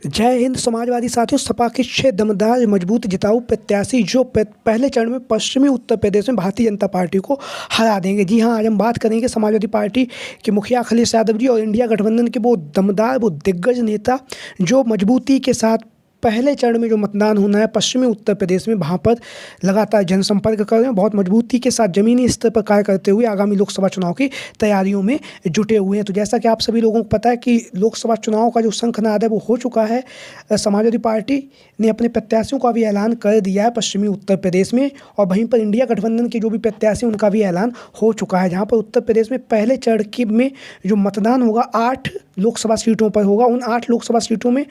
जय हिंद समाजवादी साथियों। सपा के 6 दमदार मजबूत जिताऊ प्रत्याशी जो पहले चरण में पश्चिमी उत्तर प्रदेश में भारतीय जनता पार्टी को हरा देंगे। जी हां, आज हम बात करेंगे समाजवादी पार्टी के मुखिया अखिलेश यादव जी और इंडिया गठबंधन के वो दमदार, वो दिग्गज नेता जो मजबूती के साथ पहले चरण में जो मतदान होना है पश्चिमी उत्तर प्रदेश में, वहाँ पर लगातार जनसंपर्क कर रहे हैं। बहुत मजबूती के साथ ज़मीनी स्तर पर कार्य करते हुए आगामी लोकसभा चुनाव की तैयारियों में जुटे हुए हैं। तो जैसा कि आप सभी लोगों को पता है कि लोकसभा चुनाव का जो शंखनाद है वो हो चुका है। समाजवादी पार्टी ने अपने प्रत्याशियों का भी ऐलान कर दिया है पश्चिमी उत्तर प्रदेश में, और वहीं पर इंडिया गठबंधन के जो भी प्रत्याशी उनका भी ऐलान हो चुका है। जहाँ पर उत्तर प्रदेश में पहले चरण में जो मतदान होगा 8 लोकसभा सीटों पर होगा। उन 8 लोकसभा सीटों में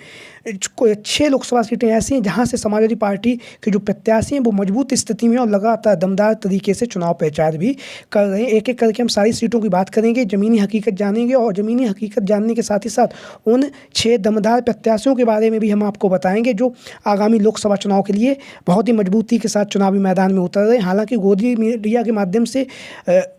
6 लोकसभा सीटें ऐसी हैं जहां से समाजवादी पार्टी के जो प्रत्याशी हैं वो मजबूत स्थिति में और लगातार दमदार तरीके से चुनाव प्रचार भी कर रहे हैं। एक एक करके हम सारी सीटों की बात करेंगे, ज़मीनी हकीकत जानेंगे, और ज़मीनी हकीकत जानने के साथ ही साथ उन 6 दमदार प्रत्याशियों के बारे में भी हम आपको बताएंगे जो आगामी लोकसभा चुनाव के लिए बहुत ही मजबूती के साथ चुनावी मैदान में उतर रहे हैं। हालांकि गोदी मीडिया के माध्यम से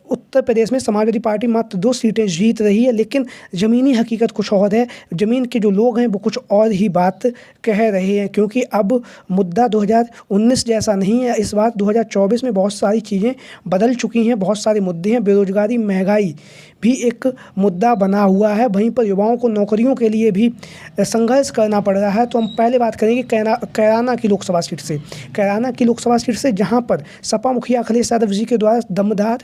उत्तर प्रदेश में समाजवादी पार्टी मात्र 2 सीटें जीत रही है, लेकिन ज़मीनी हकीकत कुछ और है। ज़मीन के जो लोग हैं वो कुछ और ही बात कह रहे हैं, क्योंकि अब मुद्दा 2019 जैसा नहीं है। इस बार 2024 में बहुत सारी चीज़ें बदल चुकी हैं, बहुत सारे मुद्दे हैं। बेरोजगारी, महंगाई भी एक मुद्दा बना हुआ है। वहीं पर युवाओं को नौकरियों के लिए भी संघर्ष करना पड़ रहा है। तो हम पहले बात करेंगे कैराना की लोकसभा सीट से। कैराना की लोकसभा सीट से जहाँ पर सपा मुखिया अखिलेश यादव जी के द्वारा दमदार,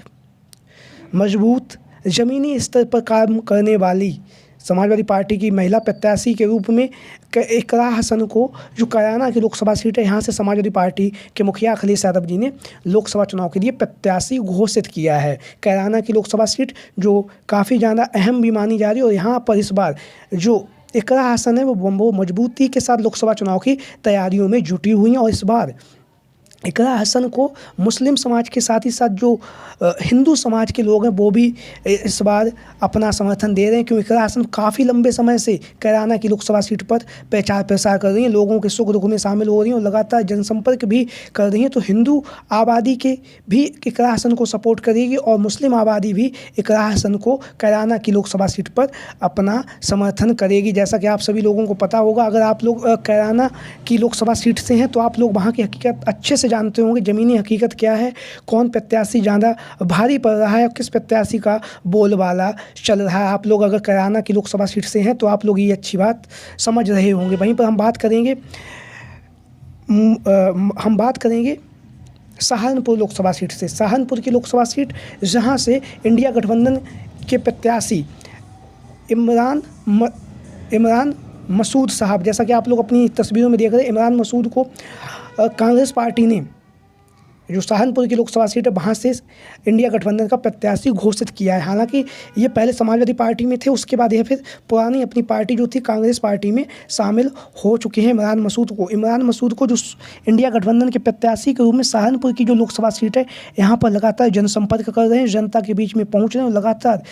मजबूत, ज़मीनी स्तर पर काम करने वाली समाजवादी पार्टी की महिला प्रत्याशी के रूप में इकरा हसन को, जो कैराना की लोकसभा सीट है, यहाँ से समाजवादी पार्टी के मुखिया अखिलेश यादव जी ने लोकसभा चुनाव के लिए प्रत्याशी घोषित किया है। कैराना की लोकसभा सीट जो काफ़ी ज़्यादा अहम भी मानी जा रही है, और यहाँ पर इस बार जो इकरा हसन है वो मजबूती के साथ लोकसभा चुनाव की तैयारियों में जुटी हुई हैं। और इस बार इकरा हसन को मुस्लिम समाज के साथ ही साथ जो हिंदू समाज के लोग हैं वो भी इस बार अपना समर्थन दे रहे हैं, क्योंकि इकरा हसन काफ़ी लंबे समय से कैराना की लोकसभा सीट पर प्रचार प्रसार कर रही हैं, लोगों के सुख दुख में शामिल हो रही हैं और लगातार जनसंपर्क भी कर रही हैं। तो हिंदू आबादी के भी इकरा हसन को सपोर्ट करेगी और मुस्लिम आबादी भी इकरा हसन को कैराना की लोकसभा सीट पर अपना समर्थन करेगी। जैसा कि आप सभी लोगों को पता होगा, अगर आप लोग कैराना की लोकसभा सीट से हैं तो आप लोग वहाँ की हकीकत अच्छे से जानते होंगे। ज़मीनी हकीकत क्या है, कौन प्रत्याशी ज़्यादा भारी पड़ रहा है और किस प्रत्याशी का बोलबाला चल रहा है। आप लोग अगर कैराना की लोकसभा सीट से हैं तो आप लोग ये अच्छी बात समझ रहे होंगे। वहीं पर हम बात करेंगे सहारनपुर लोकसभा सीट से। सहारनपुर की लोकसभा सीट जहां से इंडिया गठबंधन के प्रत्याशी इमरान मसूद साहब, जैसा कि आप लोग अपनी तस्वीरों में देख रहे हैं, इमरान मसूद को कांग्रेस पार्टी ने जो सहारनपुर की लोकसभा सीट है वहाँ से इंडिया गठबंधन का प्रत्याशी घोषित किया है। हालांकि ये पहले समाजवादी पार्टी में थे, उसके बाद ये फिर पुरानी अपनी पार्टी जो थी कांग्रेस पार्टी में शामिल हो चुके हैं। इमरान मसूद को जो इंडिया गठबंधन के प्रत्याशी के रूप में सहारनपुर की जो लोकसभा सीट है यहाँ पर लगातार जनसंपर्क कर रहे हैं, जनता के बीच में पहुँच रहे हैं और लगातार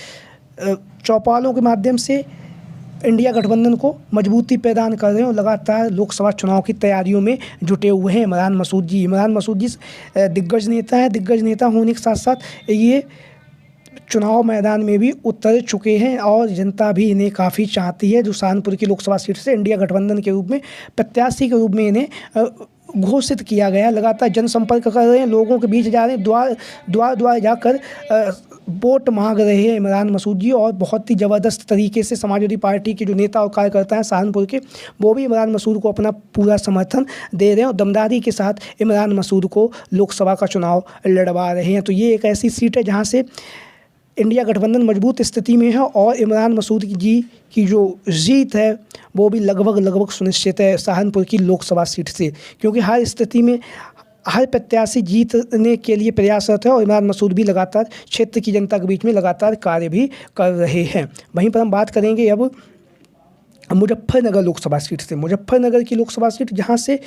चौपालों के माध्यम से इंडिया गठबंधन को मजबूती प्रदान कर रहे हैं और लगातार लोकसभा चुनाव की तैयारियों में जुटे हुए हैं। इमरान मसूद जी दिग्गज नेता हैं। दिग्गज नेता होने के साथ साथ ये चुनाव मैदान में भी उतर चुके हैं और जनता भी इन्हें काफ़ी चाहती है। जो सहारनपुर की लोकसभा सीट से इंडिया गठबंधन के रूप में प्रत्याशी के रूप में इन्हें घोषित किया गया। लगातार जनसंपर्क कर रहे हैं, लोगों के बीच जा रहे हैं, द्वार जाकर वोट मांग रहे हैं इमरान मसूद जी। और बहुत ही ज़बरदस्त तरीके से समाजवादी पार्टी के जो नेता और कार्यकर्ता हैं सहारनपुर के, वो भी इमरान मसूद को अपना पूरा समर्थन दे रहे हैं और दमदारी के साथ इमरान मसूद को लोकसभा का चुनाव लड़वा रहे हैं। तो ये एक ऐसी सीट है जहाँ से इंडिया गठबंधन मजबूत स्थिति में है और इमरान मसूद जी की जो जीत है वो भी लगभग सुनिश्चित है सहारनपुर की लोकसभा सीट से, क्योंकि हर स्थिति में हर प्रत्याशी जीतने के लिए प्रयासरत है और इमरान मसूद भी लगातार क्षेत्र की जनता के बीच में लगातार कार्य भी कर रहे हैं। वहीं पर हम बात करेंगे अब मुजफ्फरनगर लोकसभा सीट से। मुजफ्फरनगर की लोकसभा सीट जहां से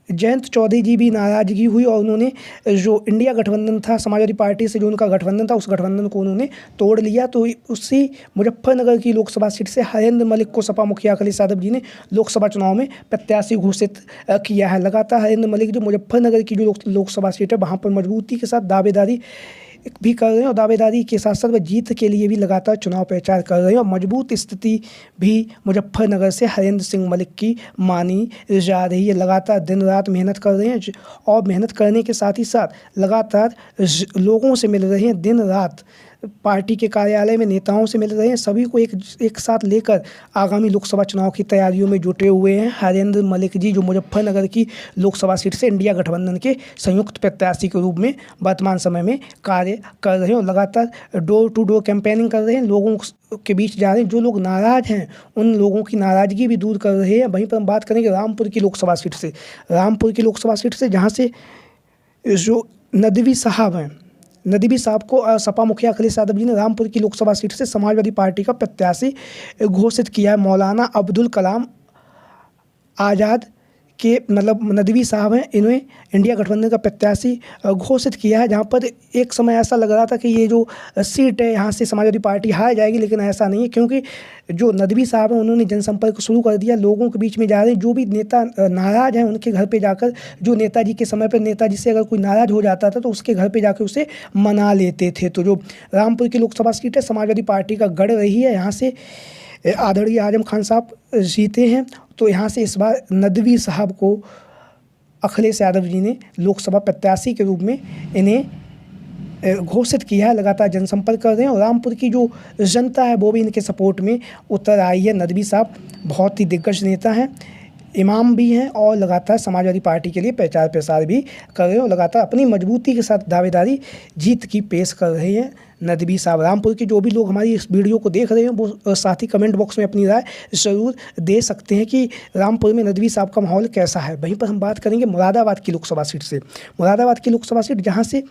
जयंत चौधरी जी भी नाराज़गी हुई और उन्होंने जो इंडिया गठबंधन था, समाजवादी पार्टी से जो उनका गठबंधन था, उस गठबंधन को उन्होंने तोड़ लिया। तो उसी मुजफ्फरनगर की लोकसभा सीट से हरेंद्र मलिक को सपा मुखिया अखिलेश यादव जी ने लोकसभा चुनाव में प्रत्याशी घोषित किया है। लगातार हरेंद्र मलिक जो मुजफ्फरनगर की जो लोकसभा सीट है वहाँ पर मजबूती के साथ दावेदारी भी कर रहे हैं और दावेदारी के साथ साथ वह जीत के लिए भी लगातार चुनाव प्रचार कर रहे हैं। और मजबूत स्थिति भी मुजफ्फरनगर से हरेंद्र सिंह मलिक की मानी जा रही है। लगातार दिन रात मेहनत कर रहे हैं और मेहनत करने के साथ ही साथ लगातार लोगों से मिल रहे हैं, दिन रात पार्टी के कार्यालय में नेताओं से मिल रहे हैं, सभी को एक साथ लेकर आगामी लोकसभा चुनाव की तैयारियों में जुटे हुए हैं। हरेंद्र मलिक जी जो मुजफ्फरनगर की लोकसभा सीट से इंडिया गठबंधन के संयुक्त प्रत्याशी के रूप में वर्तमान समय में कार्य कर रहे हैं और लगातार डोर टू डोर कैंपेनिंग कर रहे हैं, लोगों के बीच जा रहे हैं। जो लोग नाराज़ हैं उन लोगों की नाराज़गी भी दूर कर रहे हैं। वहीं पर हम बात करेंगे रामपुर की लोकसभा सीट से, जहाँ से जो नदवी साहब हैं, नदवी साहब को सपा मुखिया अखिलेश यादव जी ने रामपुर की लोकसभा सीट से समाजवादी पार्टी का प्रत्याशी घोषित किया है। मौलाना अब्दुल कलाम आज़ाद के नदवी साहब हैं, इन्हें इंडिया गठबंधन का प्रत्याशी घोषित किया है। जहां पर एक समय ऐसा लग रहा था कि ये जो सीट है यहाँ से समाजवादी पार्टी हार जाएगी, लेकिन ऐसा नहीं है, क्योंकि जो नदवी साहब हैं उन्होंने जनसंपर्क शुरू कर दिया, लोगों के बीच में जा रहे हैं। जो भी नेता नाराज़ हैं उनके घर पे जाकर, जो नेताजी के समय पर नेताजी से अगर कोई नाराज़ हो जाता था तो उसके घर पे जाकर उसे मना लेते थे। तो जो रामपुर की लोकसभा सीट है समाजवादी पार्टी का गढ़ रही है, यहाँ से आदरणीय आजम खान साहब जीते हैं। तो यहाँ से इस बार नदवी साहब को अखिलेश यादव जी ने लोकसभा प्रत्याशी के रूप में इन्हें घोषित किया है। लगातार जनसंपर्क कर रहे हैं और रामपुर की जो जनता है वो भी इनके सपोर्ट में उतर आई है। नदवी साहब बहुत ही दिग्गज नेता हैं, इमाम भी हैं और लगातार समाजवादी पार्टी के लिए प्रचार प्रसार भी कर रहे हैं और लगातार अपनी मजबूती के साथ दावेदारी जीत की पेश कर रहे हैं नदवी साहब। रामपुर के जो भी लोग हमारी इस वीडियो को देख रहे हैं वो साथ ही कमेंट बॉक्स में अपनी राय ज़रूर दे सकते हैं कि रामपुर में नदवी साहब का माहौल कैसा है। वहीं पर हम बात करेंगे मुरादाबाद की लोकसभा सीट से, मुरादाबाद की लोकसभा सीट जहाँ से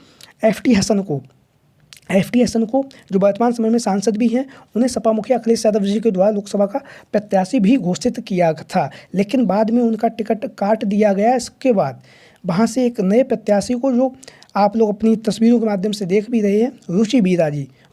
एफ.टी. हसन को जो वर्तमान समय में सांसद भी हैं, उन्हें सपा मुखिया अखिलेश यादव जी के द्वारा लोकसभा का प्रत्याशी भी घोषित किया था, लेकिन बाद में उनका टिकट काट दिया गया। इसके बाद वहां से एक नए प्रत्याशी को, जो आप लोग अपनी तस्वीरों के माध्यम से देख भी रहे हैं,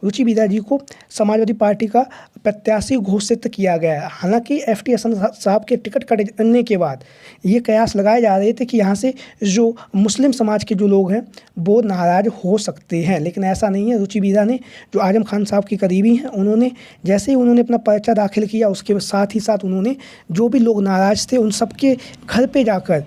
रुचि बीरा जी को समाजवादी पार्टी का प्रत्याशी घोषित किया गया है। हालांकि एफ.टी. हसन साहब के टिकट कटने के बाद ये कयास लगाए जा रहे थे कि यहाँ से जो मुस्लिम समाज के जो लोग हैं वो नाराज़ हो सकते हैं, लेकिन ऐसा नहीं है। रुचि बीरा ने, जो आजम खान साहब की करीबी हैं, उन्होंने जैसे ही उन्होंने अपना पर्चा दाखिल किया उसके साथ ही साथ उन्होंने जो भी लोग नाराज़ थे उन सबके घर पे जाकर,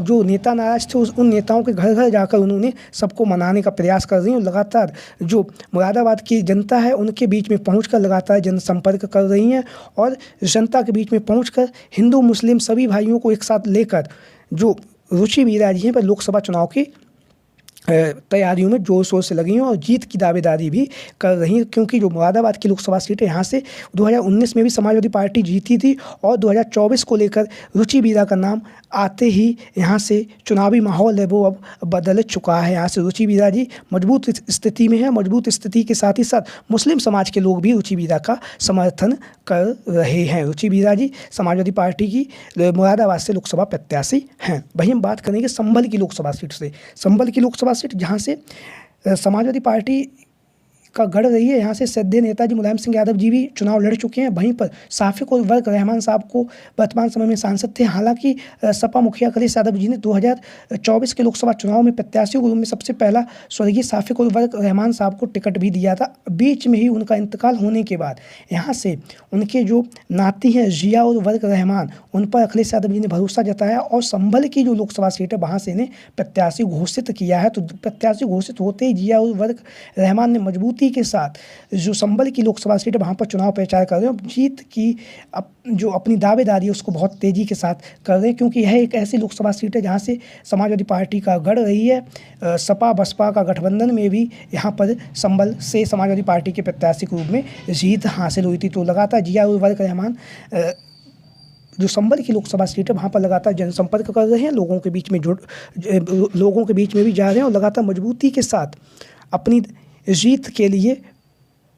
जो नेता नाराज़ थे उन नेताओं के घर घर जाकर उन्होंने सबको मनाने का प्रयास कर रही हैं और लगातार जो मुरादाबाद की जनता है उनके बीच में पहुंचकर लगातार जनसंपर्क कर रही हैं और जनता के बीच में पहुंचकर हिंदू मुस्लिम सभी भाइयों को एक साथ लेकर जो रुचि बीरा जी हैं पर लोकसभा चुनाव की तैयारियों में जोर शोर से लगी हैं और जीत की दावेदारी भी कर रही हैं, क्योंकि जो मुरादाबाद की लोकसभा सीट है यहाँ से 2019 में भी समाजवादी पार्टी जीती थी और 2024 को लेकर रुचि बीरा का नाम आते ही यहाँ से चुनावी माहौल है वो अब बदल चुका है। यहाँ से रुचि बीरा जी मजबूत स्थिति में है। मजबूत स्थिति के साथ ही साथ मुस्लिम समाज के लोग भी रुचि बीरा का समर्थन कर रहे हैं। रुचि बीरा जी समाजवादी पार्टी की मुरादाबाद से लोकसभा प्रत्याशी हैं। वहीं हम बात करेंगे संभल की लोकसभा सीट से, संभल की लोकसभा सीट जहाँ से समाजवादी पार्टी का गढ़ रही है। यहाँ से सद्य नेताजी मुलायम सिंह यादव जी भी चुनाव लड़ चुके हैं। वहीं पर साफिक और वर्क रहमान साहब को वर्तमान समय में सांसद थे। हालांकि सपा मुखिया अखिलेश यादव जी ने 2024 के लोकसभा चुनाव में प्रत्याशियों के रूप में सबसे पहला स्वर्गीय साफिक और वर्क रहमान साहब को टिकट भी दिया था। बीच में ही उनका इंतकाल होने के बाद यहाँ से उनके जो नाती हैं जिया और वर्क रहमान, उन पर अखिलेश यादव जी ने भरोसा जताया और संभल की जो लोकसभा सीट है वहाँ से इन्हें प्रत्याशी घोषित किया है। तो प्रत्याशी घोषित होते ही जिया और वर्क रहमान ने मजबूती के साथ जो संभल की लोकसभा सीट है वहाँ पर चुनाव प्रचार कर रहे हैं। जीत की जो अपनी दावेदारी है उसको बहुत तेज़ी के साथ कर रहे हैं, क्योंकि यह एक ऐसी लोकसभा सीट है जहाँ से समाजवादी पार्टी का गढ़ रही है। सपा बसपा का गठबंधन में भी यहाँ पर संभल से समाजवादी पार्टी के प्रत्याशी के रूप में जीत हासिल हुई थी। तो लगातार जिया और वर्क रहमान जो संभल की लोकसभा सीट है वहाँ पर लगातार जनसंपर्क कर रहे हैं, लोगों के बीच में भी जा रहे हैं और लगातार मजबूती के साथ अपनी जीत के लिए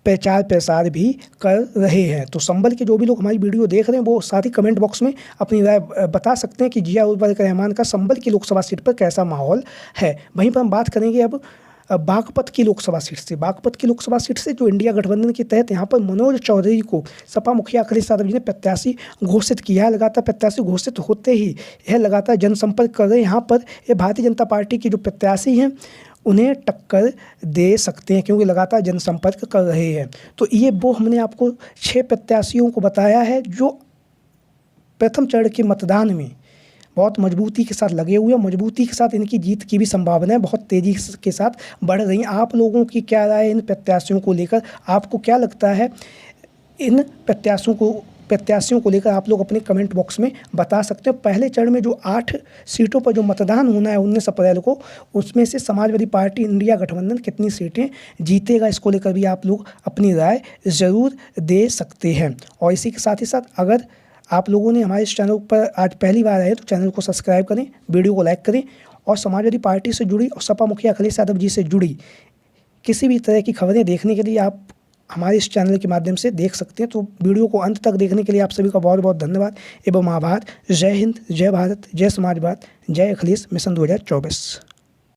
प्रचार प्रसार भी कर रहे हैं। तो संभल के जो भी लोग हमारी वीडियो देख रहे हैं वो साथ ही कमेंट बॉक्स में अपनी राय बता सकते हैं कि जिया उर वर्क रहमान का संभल की लोकसभा सीट पर कैसा माहौल है। वहीं पर हम बात करेंगे अब बागपत की लोकसभा सीट से। बागपत की लोकसभा सीट से जो इंडिया गठबंधन के तहत यहाँ पर मनोज चौधरी को सपा मुखिया अखिलेश यादव जी ने प्रत्याशी घोषित किया है। लगातार प्रत्याशी घोषित होते ही यह लगातार जनसंपर्क कर रहे हैं। यहाँ पर ये भारतीय जनता पार्टी के जो प्रत्याशी हैं उन्हें टक्कर दे सकते हैं, क्योंकि लगातार जनसंपर्क कर रहे हैं। तो ये वो हमने आपको 6 प्रत्याशियों को बताया है जो प्रथम चरण के मतदान में बहुत मजबूती के साथ लगे हुए हैं। मजबूती के साथ इनकी जीत की भी संभावनाएं बहुत तेज़ी के साथ बढ़ रही हैं। आप लोगों की क्या राय है इन प्रत्याशियों को लेकर? आपको क्या लगता है इन प्रत्याशियों को लेकर? आप लोग अपने कमेंट बॉक्स में बता सकते हो। पहले चरण में जो 8 सीटों पर जो मतदान होना है 19 अप्रैल को, उसमें से समाजवादी पार्टी इंडिया गठबंधन कितनी सीटें जीतेगा, इसको लेकर भी आप लोग अपनी राय ज़रूर दे सकते हैं। और इसी के साथ ही साथ अगर आप लोगों ने हमारे इस चैनल पर आज पहली बार आए तो चैनल को सब्सक्राइब करें, वीडियो को लाइक करें और समाजवादी पार्टी से जुड़ी और सपा मुखिया अखिलेश यादव जी से जुड़ी किसी भी तरह की खबरें देखने के लिए आप हमारे इस चैनल के माध्यम से देख सकते हैं। तो वीडियो को अंत तक देखने के लिए आप सभी का बहुत बहुत धन्यवाद एवं आभार। जय हिंद, जय भारत, जय समाजवाद, जय अखिलेश मिशन 2024।